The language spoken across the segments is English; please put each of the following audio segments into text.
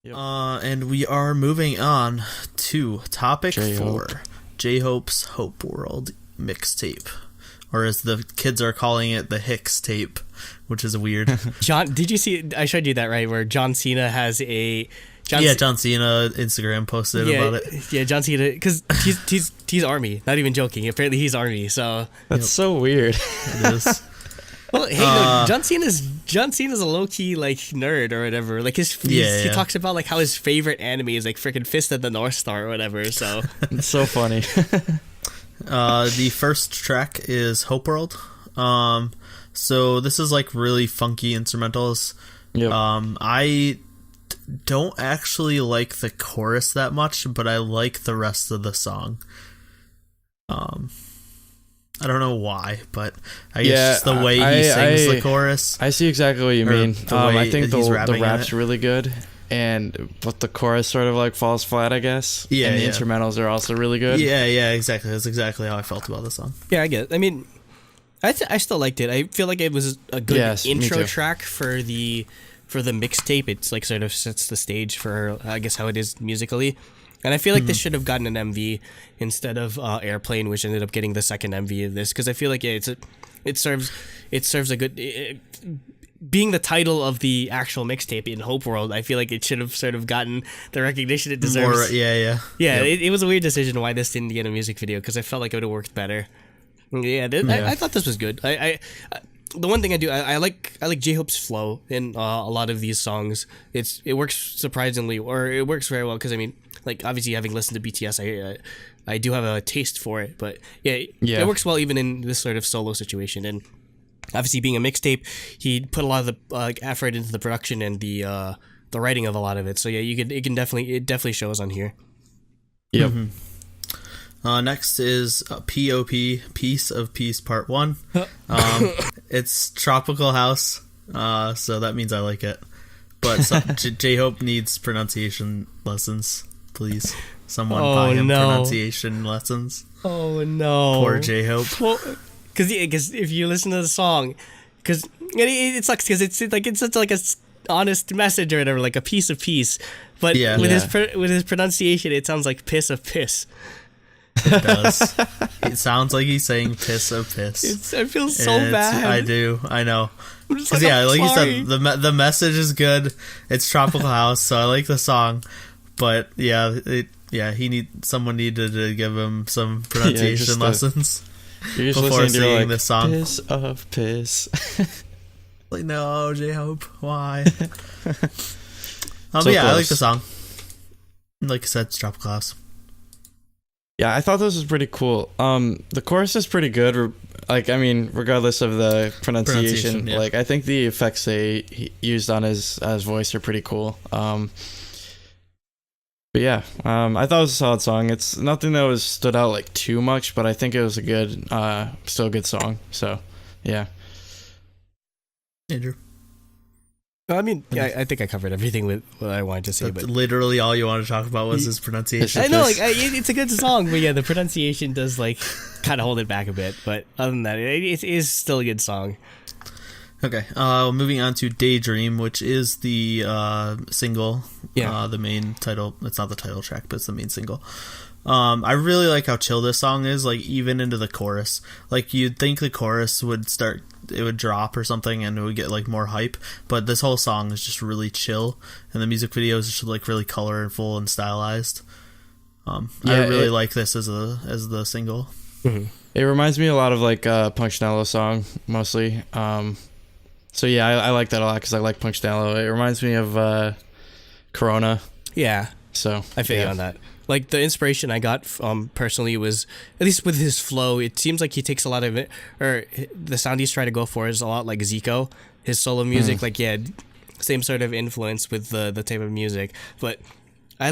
Yep. And we are moving on to topic J-Hope. 4, J-Hope's Hope World mixtape, or as the kids are calling it, the Hicks tape, which is weird. John, did you see? I showed you that, right? Where John Cena has a. John Cena Instagram posted about it. Yeah, John Cena, because he's Army. Not even joking. Apparently, he's Army. So That's so weird. It is. well, hey, no, John Cena's a low key like nerd or whatever. Like he talks about like how his favorite anime is like freaking Fist of the North Star or whatever. So It's so funny. The first track is Hope World. So this is like really funky instrumentals. Yep. I don't actually like the chorus that much, but I like the rest of the song. I don't know why, but I guess just the way he sings the chorus. I see exactly what you mean. I think the rapping rap's really good, but the chorus sort of like falls flat, I guess. Yeah, and the instrumentals are also really good. Yeah, exactly. That's exactly how I felt about the song. yeah, I get it. I mean, I still liked it. I feel like it was a good intro track for the mixtape. It's like sort of sets the stage for I guess how it is musically. And I feel like this should have gotten an MV instead of Airplane, which ended up getting the second MV of this, because I feel like it serves a good being the title of the actual mixtape in Hope World. I feel like it should have sort of gotten the recognition it deserves. Yeah. Yep. It was a weird decision why this didn't get a music video, because I felt like it would have worked better. I thought this was good. I the one thing I do, I like J-Hope's flow in a lot of these songs. It works surprisingly, or it works very well, because I mean, like obviously having listened to BTS, I do have a taste for it, but it works well even in this sort of solo situation. And obviously being a mixtape, he put a lot of the effort into the production and the writing of a lot of it. So yeah, it definitely shows on here. Yep. Next is POP, Piece of Peace Part 1. It's Tropical House, so that means I like it. But J-Hope needs pronunciation lessons, please. Someone buy him pronunciation lessons. Oh no. Poor J-Hope. Because if you listen to the song, because it sucks, because it's such like a honest message or whatever, like a piece of peace. But with his pronunciation, it sounds like piss of piss. It does. It sounds like he's saying piss of piss. I feel so bad. I do. I know. I'm just Because like you said, the message is good. It's Tropical House, so I like the song. But someone needed to give him some pronunciation lessons before singing this song. Piss of piss. Like, no, J-Hope, why? So I like the song. Like I said, it's Tropical House. Yeah, I thought this was pretty cool. The chorus is pretty good. Like, I mean, regardless of the pronunciation, yeah. like I think the effects he used on his voice are pretty cool. But yeah, I thought it was a solid song. It's nothing that stood out like too much, but I think it was still a good song. So yeah. Andrew. I mean, I think I covered everything with what I wanted to say. But but literally all you wanted to talk about was his pronunciation. I know, it's a good song, but yeah, the pronunciation does like kind of hold it back a bit. But other than that, it is still a good song. Okay, moving on to Daydream, which is the single. Yeah. The main title. It's not the title track, but it's the main single. I really like how chill this song is, like even into the chorus. Like you'd think the chorus would drop or something and it would get like more hype, but this whole song is just really chill, and the music video is just like really colorful and stylized. I really like this as the single. Mm-hmm. It reminds me a lot of like Punchnello song mostly. So yeah, I like that a lot because I like Punchnello. It reminds me of Corona. Yeah. So I feel you on that. Like the inspiration I got personally was, at least with his flow, it seems like he takes a lot of it, or the sound he's trying to go for is a lot like Zico, his solo music. Like same sort of influence with the type of music. But I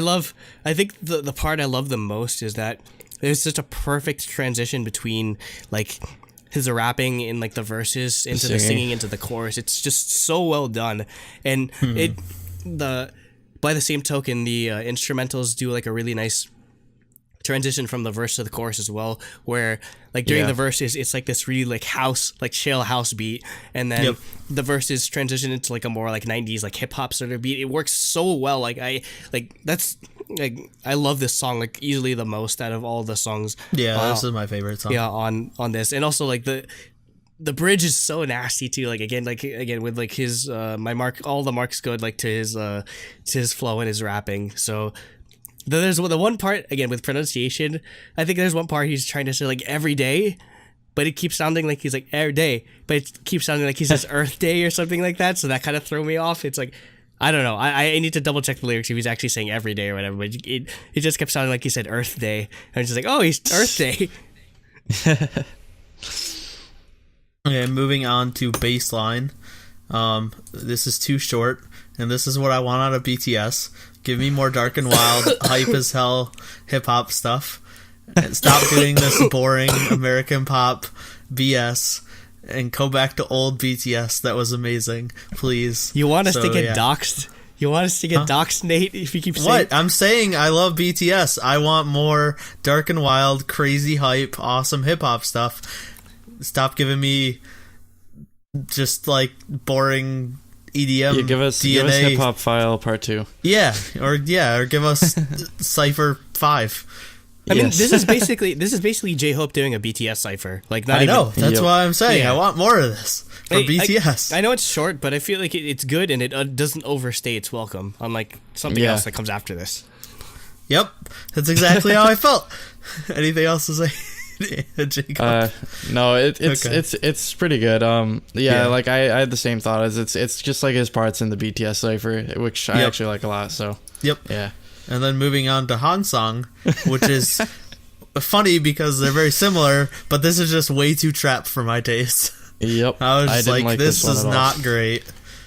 think the part I love the most is that there's such a perfect transition between like his rapping in like the verses into the singing into the chorus. It's just so well done, and by the same token, the instrumentals do like a really nice transition from the verse to the chorus as well, where like during the verses it's like this really like house, like chill house beat, and then the verses transition into like a more like 90s like hip hop sort of beat. It works so well. Like I love this song like easily the most out of all the songs. This is my favorite song. On this, and also like the bridge is so nasty too. Like again with like his all the marks go like to his flow and his rapping. So there's the one part again with pronunciation. I think there's one part he's trying to say like every day, but it keeps sounding like he's like every day, but it keeps sounding like he says Earth Day or something like that. So that kind of threw me off. It's like, I don't know. I need to double check the lyrics if he's actually saying every day or whatever. But it just kept sounding like he said Earth Day, and it's just like, oh, he's Earth Day. Okay, moving on to Baseline. This is too short, and this is what I want out of BTS. Give me more dark and wild, hype as hell, hip hop stuff. And stop doing this boring American pop BS, and go back to old BTS. That was amazing. Please. You want us to get doxxed? You want us to get doxxed, Nate? If you keep saying what? I'm saying I love BTS. I want more dark and wild, crazy hype, awesome hip hop stuff. Stop giving me just like boring EDM. Give us Hip Hop File Part 2. Or give us Cypher 5. I mean, this is basically J-Hope doing a BTS cipher. Like, I know. That's why I'm saying I want more of this for BTS. I know it's short, but I feel like it's good and it doesn't overstay its welcome. Unlike something else that comes after this. Yep, that's exactly how I felt. Anything else to say? Jacob? No, it's pretty good. Like I had the same thought as it's just like his parts in the BTS cipher, which I actually like a lot. So yeah. And then moving on to Hansong, which is funny because they're very similar, but this is just way too trap for my taste. Yep, I was just like this is not great.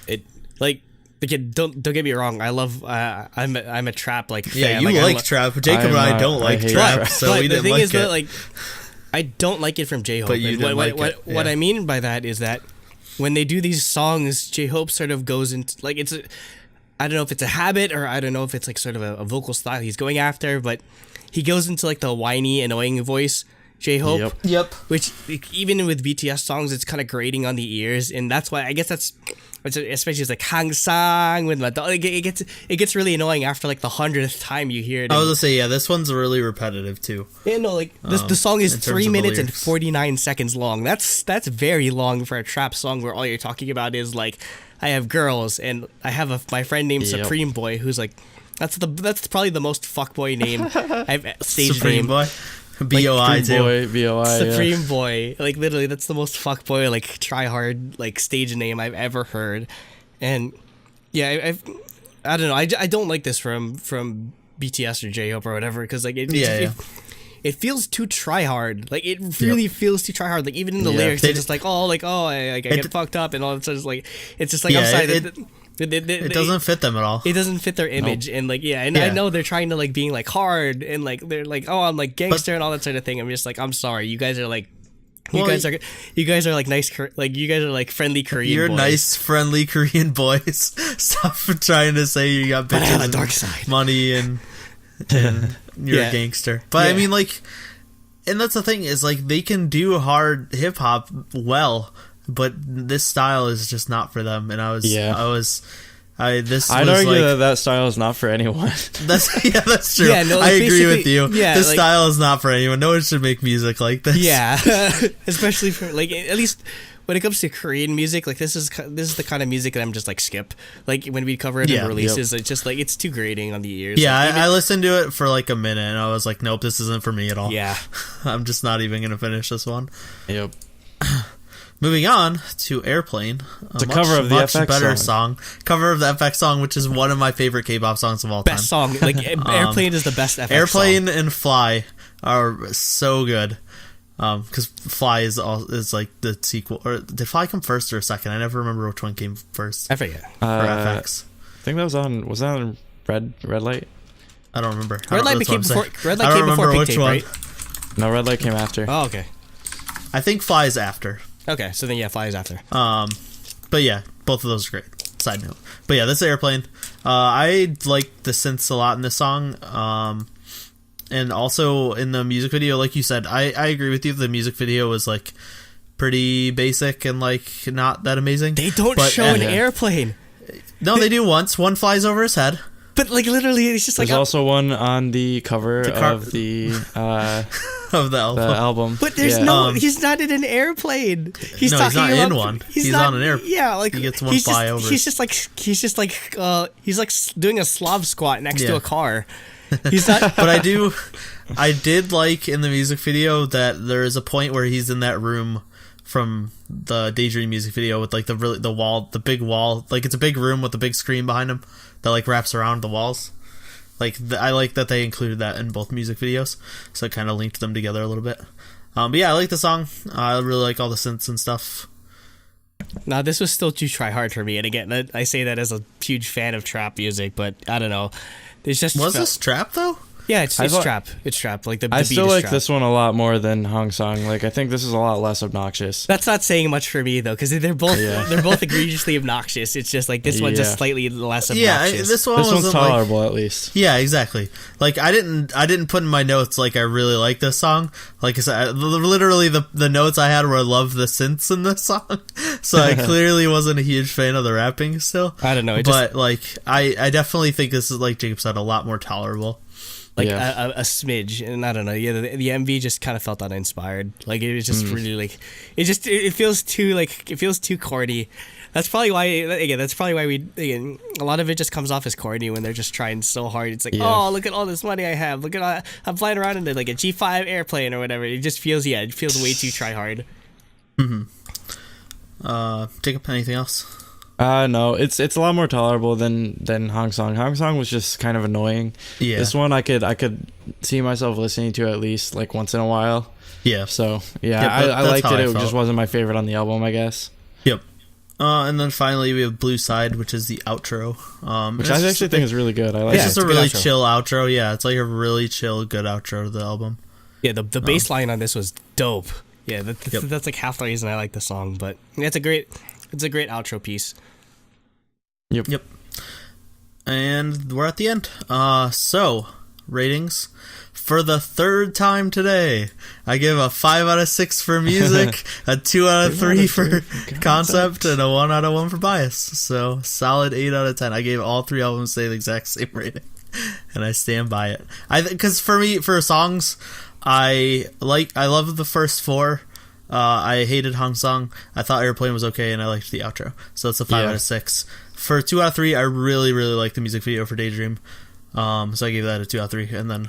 It like. Don't get me wrong. I love. I'm a trap like fan. Yeah, you like trap. Jacob and I don't like trap, so we didn't like it. The thing is that like, I don't like it from J-Hope. But you didn't like it. What I mean by that is that when they do these songs, J-Hope sort of goes into like I don't know if it's a habit or I don't know if it's like sort of a vocal style he's going after, but he goes into like the whiny, annoying voice. J-Hope. Yep. Which even with BTS songs, it's kind of grating on the ears, and that's why I guess especially it's like Hangsang with it gets really annoying after like the 100th time you hear it. I was gonna say this one's really repetitive too. Yeah, no, like the song is 3 minutes and 49 seconds long. That's very long for a trap song where all you're talking about is like I have girls and I have my friend named Supreme Boy who's like that's probably the most fuckboy name I've stage Supreme name. Boy. B.O.I. too. B.O.I. Supreme Boy. Like literally that's the most fuckboy like try hard like stage name I've ever heard. And yeah, I don't know. I don't like this from BTS or J-Hope or whatever because like it feels too try hard. Like it really feels too try hard. Like even in the lyrics it's just like I get fucked up and all that. So it's just like I'm sorry. It doesn't fit them at all. It doesn't fit their image, and like I know they're trying to like being like hard and like they're like I'm like gangster and all that sort of thing. I'm just like I'm sorry, you guys are like you guys are like nice like you guys are like friendly Korean. You're boys. Nice friendly Korean boys. Stop trying to say you got bitches and dark side. money and you're a gangster. But I mean like, and that's the thing is like they can do hard hip hop well. But this style is just not for them, and I'd argue that style is not for anyone. That's true. Yeah, no, I agree with you. Yeah, this style is not for anyone. No one should make music like this. Yeah, especially for like at least when it comes to Korean music, like this is the kind of music that I'm just like skip. Like when we cover it in releases, it's just like it's too grating on the ears. Yeah, like, I listened to it for like a minute, and I was like, nope, this isn't for me at all. Yeah, I'm just not even gonna finish this one. Yep. Moving on to Airplane, a cover of the FX better song. Cover of the FX song, which is one of my favorite K-pop songs of all time. Best song, like Airplane is the best FX Airplane song. And Fly are so good. Because Fly is like the sequel, or did Fly come first or second? I never remember which one came first. I forget. For FX, I think that was on Red Light. I don't remember. Red Light came before Mixtape, right? No, Red Light came after. Oh, okay. I think Fly is after. Okay, so then Fly is after. But yeah, both of those are great. Side note. But yeah, this is Airplane. I like the synths a lot in this song. And also in the music video, like you said, I agree with you. The music video was like pretty basic and like not that amazing. They don't show an airplane. No, they do once. One flies over his head. But like literally, it's just There's like also one on the cover of the of the album. But there's he's not in an airplane. He's not in one. He's on an airplane. Yeah, like he gets one fly over. He's just like doing a Slav squat next to a car. He's not. But I did like in the music video that there is a point where he's in that room from the Daydream music video with like the big wall, like it's a big room with a big screen behind him that like wraps around the walls. Like I like that they included that in both music videos, so it kind of linked them together a little bit. But yeah, I like the song. I really like all the synths and stuff. Now this was still too try hard for me, and again, I say that as a huge fan of trap music, but I don't know. It's just this trap though? Yeah, it's trap. It's trap. Like the I beat still is like trap. this one a lot more than Hong Song. Like I think this is a lot less obnoxious. That's not saying much for me though, because they're both egregiously obnoxious. It's just like this one's just slightly less obnoxious. Yeah, this one's tolerable at least. Yeah, exactly. Like I didn't put in my notes like I really like this song. Like I said, literally the notes I had were I love the synths in this song. So I clearly wasn't a huge fan of the rapping still. I don't know, but like I definitely think this is, like Jacob said, a lot more tolerable. Like a smidge, and I don't know. Yeah, the MV just kind of felt uninspired. Like it was just really like it feels too corny. That's probably why a lot of it just comes off as corny when they're just trying so hard. It's like, oh, look at all this money I have. Look at I'm flying around in like a G5 airplane or whatever. It just feels way too try hard. Jacob, anything else? No, it's a lot more tolerable than Hong Song. Hong Song was just kind of annoying. Yeah. This one I could see myself listening to at least like once in a while. Yeah. So I liked it. It just wasn't my favorite on the album, I guess. Yep. And then finally we have Blue Side, which is the outro. Which I actually think is really good. I like. It's just a really chill outro. Yeah, it's like a really chill, good outro to the album. Yeah, the bass line on this was dope. Yeah, that's like half the reason I like the song. But it's a great outro piece. Yep. And we're at the end. So ratings for the third time today. I give a 5 out of 6 for music, a 2 out of 3 for concept, and a 1 out of 1 for bias. So solid 8 out of 10. I gave all 3 albums the exact same rating, and I stand by it. Because for me, for songs, I love the first 4. I hated Hong Song. I thought Airplane was okay, and I liked the outro. So it's a 5 out of 6. For 2 out of 3, I really, really like the music video for Daydream. So I gave that a 2 out of 3. And then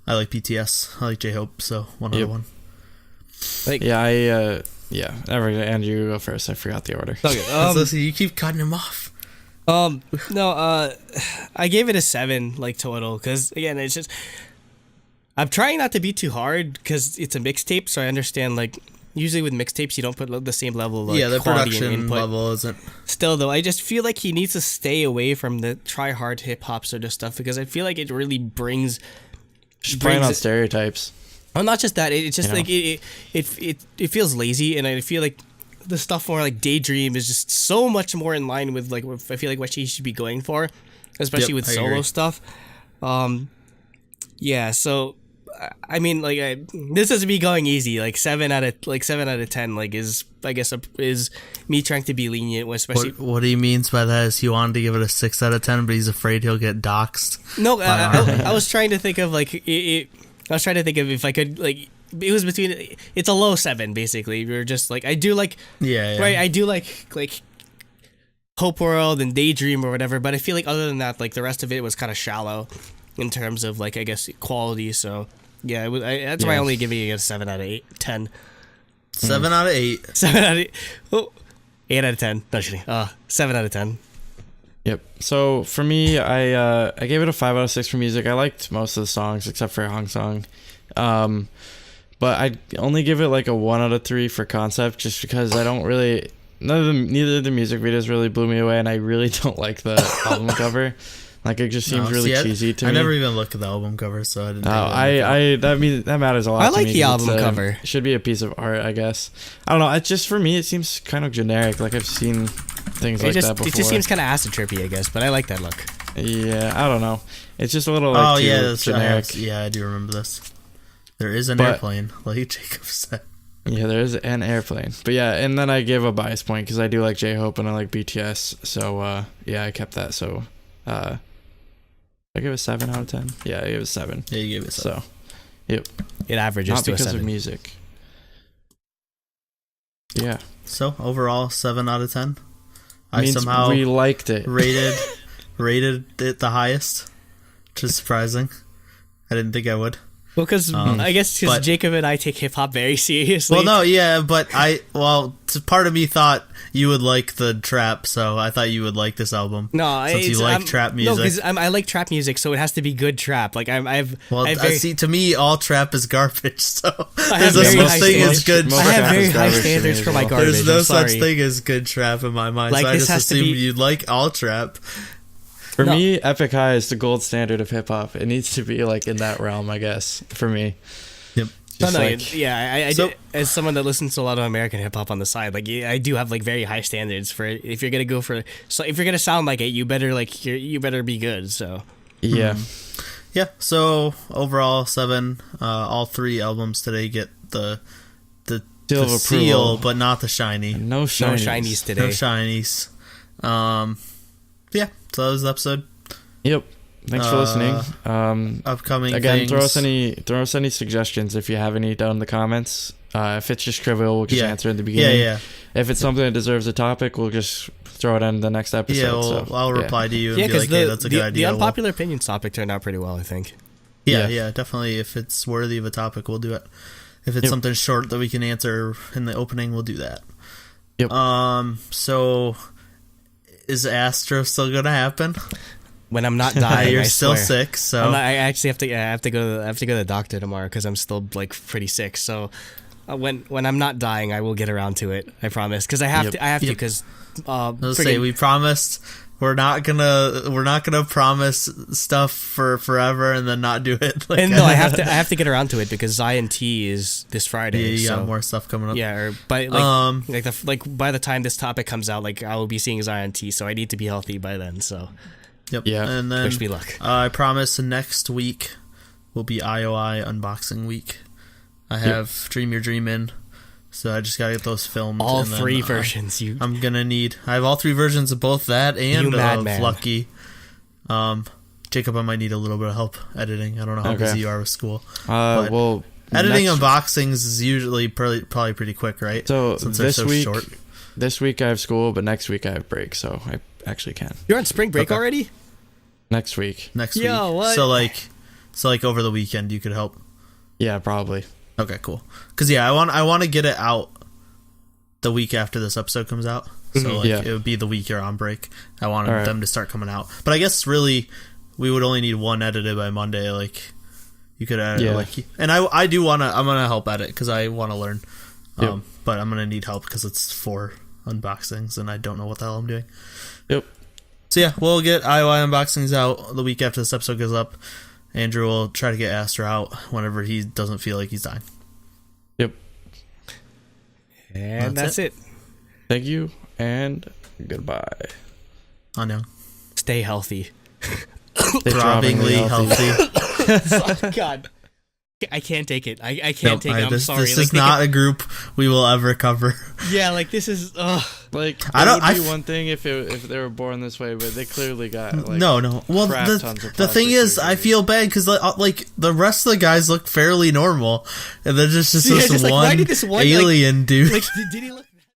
I like BTS. I like J-Hope. So 1 out of 1. Andrew, go first. I forgot the order. Okay. You keep cutting him off. I gave it a 7, like total, because again, it's just I'm trying not to be too hard because it's a mixtape, so I understand like usually with mixtapes you don't put the same level of like, the quality production and input. level isn't. Still though, I just feel like he needs to stay away from the try hard hip hop sort of stuff because I feel like it really brings playing on stereotypes. Well, not just that. It's just like it feels lazy, and I feel like the stuff more like Daydream is just so much more in line with like I feel like what she should be going for, especially with solo stuff. So I mean, like this is me going easy. Like 7 out of 10. Like is I guess is me trying to be lenient, especially. What he means by that is he wanted to give it a 6 out of 10, but he's afraid he'll get doxxed. No, I was trying to think of like it. I was trying to think of if I could like. It was between. It's a low 7 basically. We were just like I do like. Yeah. Right. I do like Hope World and Daydream or whatever, but I feel like other than that, like the rest of it was kind of shallow in terms of like I guess quality. So. Yeah, that's why I only giving it a 7 out of 10. 7 out of 8. 7 out of 8. Oh, 8 out of 10. No, just kidding. 7 out of 10. Yep. So for me, I gave it a 5 out of 6 for music. I liked most of the songs except for Hong Song. But I only give it like a 1 out of 3 for concept just because I don't really... Neither of the music videos really blew me away, and I really don't like the album cover. Like it just seems really cheesy to me. I never even looked at the album cover, so I didn't. That matters a lot. I to like me the album cover. It should be a piece of art, I guess. I don't know. It's just for me, it seems kind of generic. Like I've seen things like that before. It just seems kind of acid trippy, I guess, but I like that look. Yeah, I don't know. It's just a little like generic. I do remember this. There is an airplane, like Jacob said. Yeah, there is an airplane. But yeah, and then I gave a bias point because I do like J-Hope and I like BTS. So yeah, I kept that. So I gave it a 7 out of 10. Yeah, I gave it a 7. Yeah, you gave it a 7. So yep, it averages not to a 7. Not because of music. Yeah. So overall, 7 out of 10. I Means somehow we liked it. rated it the highest, which is surprising. I didn't think I would. Well, because I guess because Jacob and I take hip hop very seriously. Well, no, yeah, but part of me thought you would like the trap, so I thought you would like this album. No, since you like trap music. No, because I like trap music, so it has to be good trap. Like see, to me, all trap is garbage. So there's no such thing as good. I have very high standards for my garbage. There's no such thing as good trap in my mind. Like, so I just assumed you'd like all trap. For me, Epic High is the gold standard of hip hop. It needs to be like in that realm, I guess. For me. Yep. I do, as someone that listens to a lot of American hip hop on the side, like I do have like very high standards for it. If you're gonna go for, so if you're gonna sound like it, you better you better be good. So yeah, yeah. So overall, 7. All 3 albums today get the seal, but not the shiny. No shinies today. No shinies. Yeah. So that was the episode. Yep. Thanks for listening. Upcoming again, things. throw us any suggestions if you have any down in the comments. If it's just trivial, we'll just answer in the beginning. Yeah. If it's something that deserves a topic, we'll just throw it in the next episode. Yeah, I'll reply to you and be like, hey, that's a good idea. The unpopular opinions topic turned out pretty well, I think. Yeah, definitely. If it's worthy of a topic, we'll do it. If it's something short that we can answer in the opening, we'll do that. Yep. So is Astro still gonna happen? When I'm not dying, you're I still swear. sick. So I actually have to go to the doctor tomorrow because I'm still like pretty sick. So when I'm not dying, I will get around to it. I promise. Because I have to. Because we promised we're not gonna promise stuff for forever and then not do it. And no, I have to get around to it because Zion T is this Friday. Yeah, you got more stuff coming up. Yeah, or by by the time this topic comes out, like I will be seeing Zion T, so I need to be healthy by then. So. Yep. Yeah. And then wish me luck. I promise next week will be IOI unboxing week. I have Dream Your Dream in, so I just gotta get those filmed. All 3 versions. I'm gonna need. I have all 3 versions of both that and Lucky. Jacob, I might need a little bit of help editing. I don't know how busy you are with school. Well, editing unboxings is usually probably pretty quick, right? So since this they're so week, short. This week I have school, but next week I have break, so I actually can. You're on spring break already? Next week. Next week. What? So like over the weekend you could help. Yeah, probably. Okay, cool. Because I want to get it out the week after this episode comes out. So it would be the week you're on break. I wanted them to start coming out. But I guess really we would only need 1 edited by Monday. Like you could edit and I do want to. I'm gonna help edit because I want to learn. But I'm gonna need help because it's 4 unboxings and I don't know what the hell I'm doing. Yep. So yeah, we'll get IOI unboxings out the week after this episode goes up. Andrew will try to get Astor out whenever he doesn't feel like he's dying. Yep. And that's it. Thank you and goodbye. Annyeong. Stay healthy. Throbbingly healthy. God. I can't take it. I can't take it. I'm sorry. This is not a group we will ever cover. Yeah, like this is. Like it would be one thing if they were born this way, but they clearly got like no. Well, the thing is, I feel bad because like the rest of the guys look fairly normal, and they're just this one alien dude. Like, did he look?